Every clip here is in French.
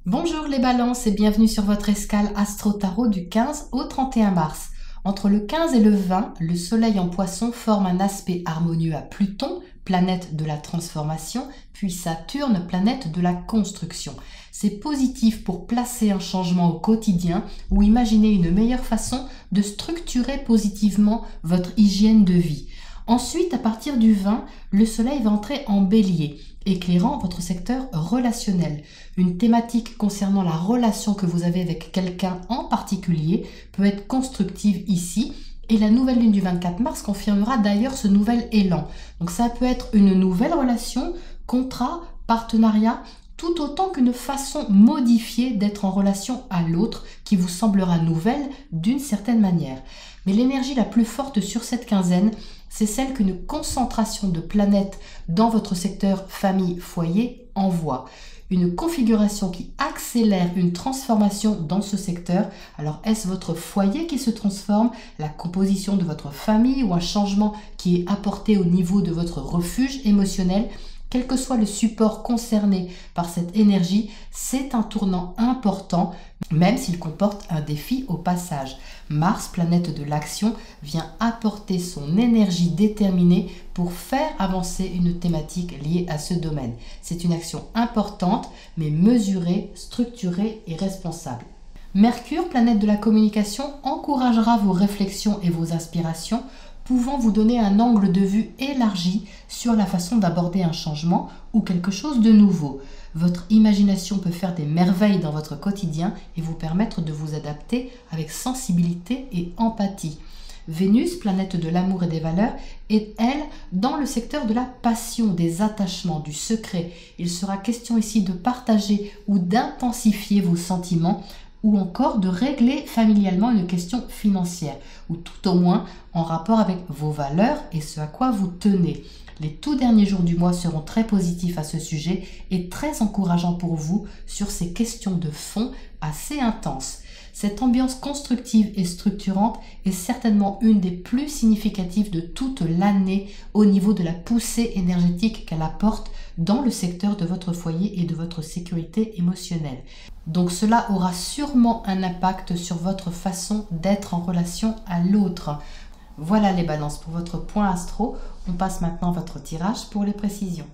Bonjour les balances et bienvenue sur votre escale Astro Tarot du 15 au 31 mars. Entre le 15 et le 20, le soleil en poisson forme un aspect harmonieux à Pluton, planète de la transformation, puis Saturne, planète de la construction. C'est positif pour placer un changement au quotidien ou imaginer une meilleure façon de structurer positivement votre hygiène de vie. Ensuite, à partir du 20, le soleil va entrer en bélier, éclairant votre secteur relationnel. Une thématique concernant la relation que vous avez avec quelqu'un en particulier peut être constructive ici, et la nouvelle lune du 24 mars confirmera d'ailleurs ce nouvel élan. Donc ça peut être une nouvelle relation, contrat, partenariat, tout autant qu'une façon modifiée d'être en relation à l'autre qui vous semblera nouvelle d'une certaine manière. Mais l'énergie la plus forte sur cette quinzaine, c'est celle qu'une concentration de planètes dans votre secteur famille-foyer envoie. Une configuration qui accélère une transformation dans ce secteur. Alors est-ce votre foyer qui se transforme, la composition de votre famille ou un changement qui est apporté au niveau de votre refuge émotionnel? Quel que soit le support concerné par cette énergie, c'est un tournant important, même s'il comporte un défi au passage. Mars, planète de l'action, vient apporter son énergie déterminée pour faire avancer une thématique liée à ce domaine. C'est une action importante, mais mesurée, structurée et responsable. Mercure, planète de la communication, encouragera vos réflexions et vos inspirations, pouvant vous donner un angle de vue élargi sur la façon d'aborder un changement ou quelque chose de nouveau. Votre imagination peut faire des merveilles dans votre quotidien et vous permettre de vous adapter avec sensibilité et empathie. Vénus, planète de l'amour et des valeurs, est, elle, dans le secteur de la passion, des attachements, du secret. Il sera question ici de partager ou d'intensifier vos sentiments, ou encore de régler familialement une question financière, ou tout au moins en rapport avec vos valeurs et ce à quoi vous tenez. Les tout derniers jours du mois seront très positifs à ce sujet et très encourageants pour vous sur ces questions de fond assez intenses. Cette ambiance constructive et structurante est certainement une des plus significatives de toute l'année au niveau de la poussée énergétique qu'elle apporte dans le secteur de votre foyer et de votre sécurité émotionnelle. Donc cela aura sûrement un impact sur votre façon d'être en relation à l'autre. Voilà les balances pour votre point astro. On passe maintenant à votre tirage pour les précisions.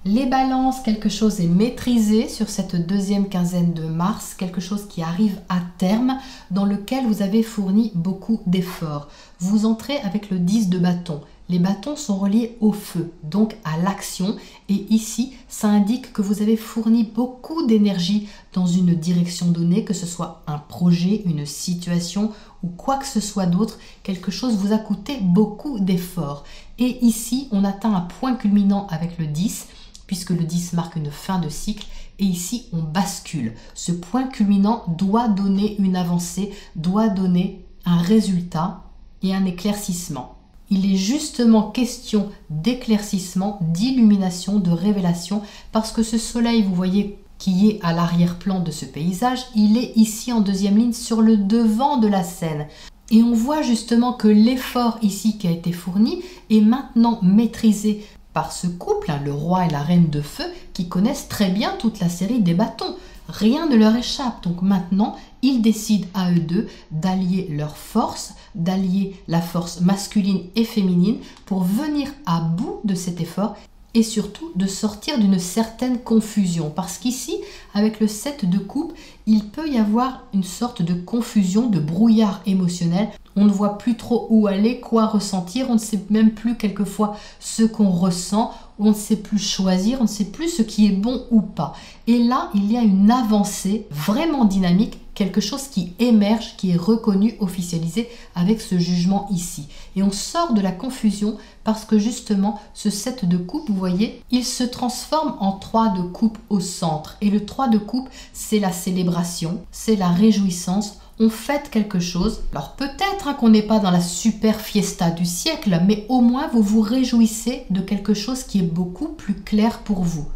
Les balances, quelque chose est maîtrisé sur cette deuxième quinzaine de mars, quelque chose qui arrive à terme, dans lequel vous avez fourni beaucoup d'efforts. Vous entrez avec le 10 de bâton. Les bâtons sont reliés au feu, donc à l'action, et ici, ça indique que vous avez fourni beaucoup d'énergie dans une direction donnée, que ce soit un projet, une situation ou quoi que ce soit d'autre, quelque chose vous a coûté beaucoup d'efforts. Et ici, on atteint un point culminant avec le 10, puisque le 10 marque une fin de cycle, et ici on bascule. Ce point culminant doit donner une avancée, doit donner un résultat et un éclaircissement. Il est justement question d'éclaircissement, d'illumination, de révélation, parce que ce soleil, vous voyez, qui est à l'arrière-plan de ce paysage, il est ici en deuxième ligne sur le devant de la scène. Et on voit justement que l'effort ici qui a été fourni est maintenant maîtrisé par ce couple, le roi et la reine de feu, qui connaissent très bien toute la série des bâtons. Rien ne leur échappe. Donc maintenant, ils décident à eux deux d'allier leurs forces, d'allier la force masculine et féminine pour venir à bout de cet effort et surtout de sortir d'une certaine confusion. Parce qu'ici, avec le 7 de coupe, il peut y avoir une sorte de confusion, de brouillard émotionnel. On ne voit plus trop où aller, quoi ressentir, on ne sait même plus quelquefois ce qu'on ressent, on ne sait plus choisir, on ne sait plus ce qui est bon ou pas. Et là, il y a une avancée vraiment dynamique, quelque chose qui émerge, qui est reconnu, officialisé avec ce jugement ici. Et on sort de la confusion parce que justement, ce 7 de coupe, vous voyez, il se transforme en 3 de coupe au centre. Et le 3 de coupe, c'est la célébration, c'est la réjouissance. On fête quelque chose. Alors peut-être qu'on n'est pas dans la super fiesta du siècle, mais au moins vous vous réjouissez de quelque chose qui est beaucoup plus clair pour vous.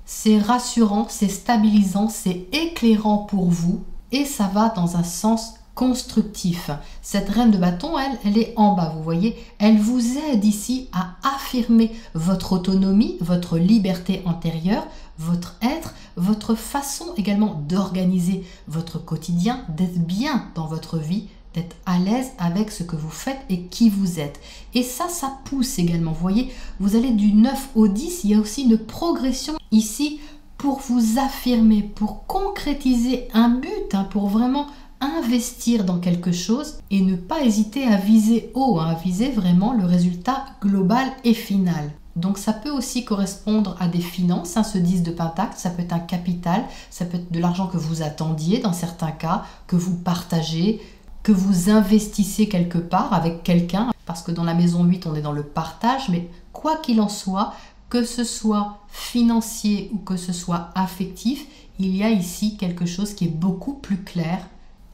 C'est rassurant, c'est stabilisant, c'est éclairant pour vous et ça va dans un sens constructif. Cette reine de bâton, elle est en bas, vous voyez. Elle vous aide ici à affirmer votre autonomie, votre liberté intérieure, votre être, votre façon également d'organiser votre quotidien, d'être bien dans votre vie, d'être à l'aise avec ce que vous faites et qui vous êtes. Et ça pousse également. Vous voyez, vous allez du 9 au 10, il y a aussi une progression ici pour vous affirmer, pour concrétiser un but, pour vraiment investir dans quelque chose et ne pas hésiter à viser haut, à viser vraiment le résultat global et final. Donc ça peut aussi correspondre à des finances, ce 10 de Pentacle, ça peut être un capital, ça peut être de l'argent que vous attendiez dans certains cas, que vous partagez, que vous investissez quelque part avec quelqu'un, parce que dans la maison 8, on est dans le partage, mais quoi qu'il en soit, que ce soit financier ou que ce soit affectif, il y a ici quelque chose qui est beaucoup plus clair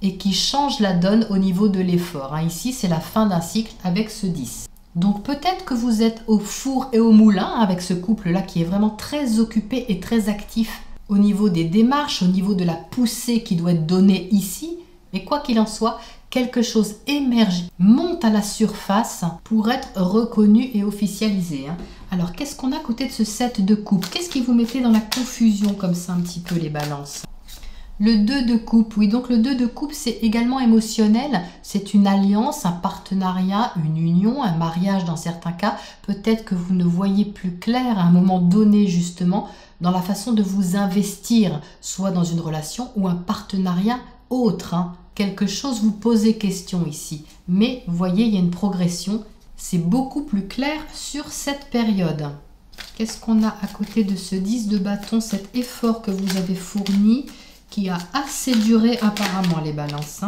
et qui change la donne au niveau de l'effort. Ici, c'est la fin d'un cycle avec ce 10. Donc peut-être que vous êtes au four et au moulin avec ce couple-là qui est vraiment très occupé et très actif au niveau des démarches, au niveau de la poussée qui doit être donnée ici. Mais quoi qu'il en soit, quelque chose émerge, monte à la surface pour être reconnu et officialisé. Alors, qu'est-ce qu'on a à côté de ce 7 de coupe? Qu'est-ce qui vous mettait dans la confusion comme ça un petit peu les balances? Le 2 de coupe, oui, donc le 2 de coupe, c'est également émotionnel. C'est une alliance, un partenariat, une union, un mariage dans certains cas. Peut-être que vous ne voyez plus clair à un moment donné, justement, dans la façon de vous investir, soit dans une relation ou un partenariat autre. Quelque chose vous posez question ici. Mais, vous voyez, il y a une progression. C'est beaucoup plus clair sur cette période. Qu'est-ce qu'on a à côté de ce 10 de bâton, cet effort que vous avez fourni qui a assez duré apparemment les balances.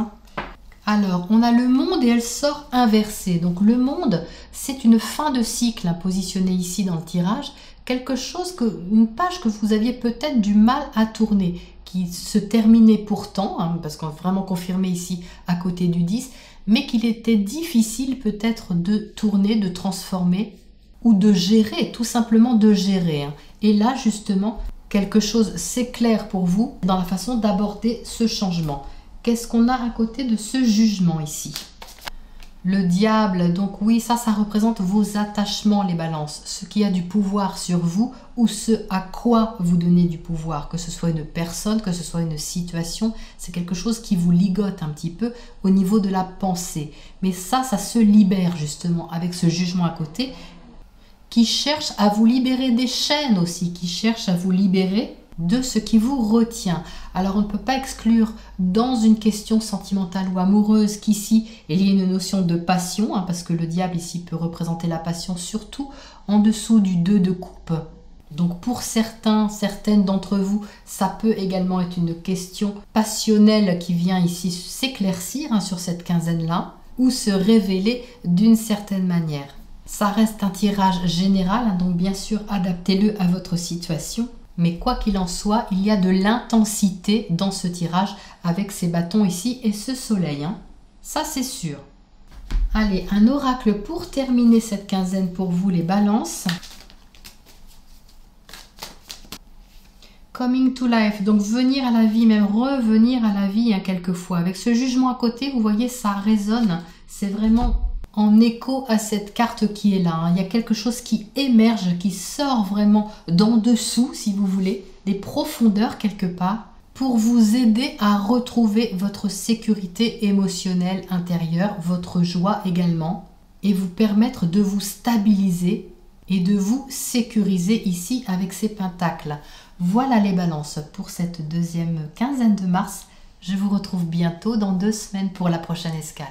Alors, on a le monde et elle sort inversée. Donc le monde, c'est une fin de cycle positionnée ici dans le tirage. Quelque chose, une page que vous aviez peut-être du mal à tourner, qui se terminait pourtant, parce qu'on a vraiment confirmé ici à côté du 10, mais qu'il était difficile peut-être de tourner, de transformer ou de gérer, tout simplement de gérer. Et là, justement, quelque chose s'éclaire pour vous dans la façon d'aborder ce changement. Qu'est-ce qu'on a à côté de ce jugement ici? Le diable, donc oui, ça représente vos attachements, les balances. Ce qui a du pouvoir sur vous ou ce à quoi vous donnez du pouvoir. Que ce soit une personne, que ce soit une situation, c'est quelque chose qui vous ligote un petit peu au niveau de la pensée. Mais ça se libère justement avec ce jugement à côté, qui cherche à vous libérer des chaînes aussi, qui cherche à vous libérer de ce qui vous retient. Alors on ne peut pas exclure dans une question sentimentale ou amoureuse qu'ici il y ait une notion de passion, parce que le diable ici peut représenter la passion surtout en dessous du 2 de coupe. Donc pour certaines d'entre vous, ça peut également être une question passionnelle qui vient ici s'éclaircir sur cette quinzaine-là ou se révéler d'une certaine manière. Ça reste un tirage général, donc bien sûr adaptez-le à votre situation. Mais quoi qu'il en soit, il y a de l'intensité dans ce tirage avec ces bâtons ici et ce soleil. Ça c'est sûr. Allez, un oracle pour terminer cette quinzaine pour vous les balances. Coming to life, donc venir à la vie, même revenir à la vie quelquefois. Avec ce jugement à côté, vous voyez, ça résonne. C'est vraiment en écho à cette carte qui est là. Il y a quelque chose qui émerge, qui sort vraiment d'en dessous, si vous voulez, des profondeurs quelque part, pour vous aider à retrouver votre sécurité émotionnelle intérieure, votre joie également, et vous permettre de vous stabiliser et de vous sécuriser ici avec ces pentacles. Voilà les balances pour cette deuxième quinzaine de mars. Je vous retrouve bientôt dans 2 semaines pour la prochaine escale.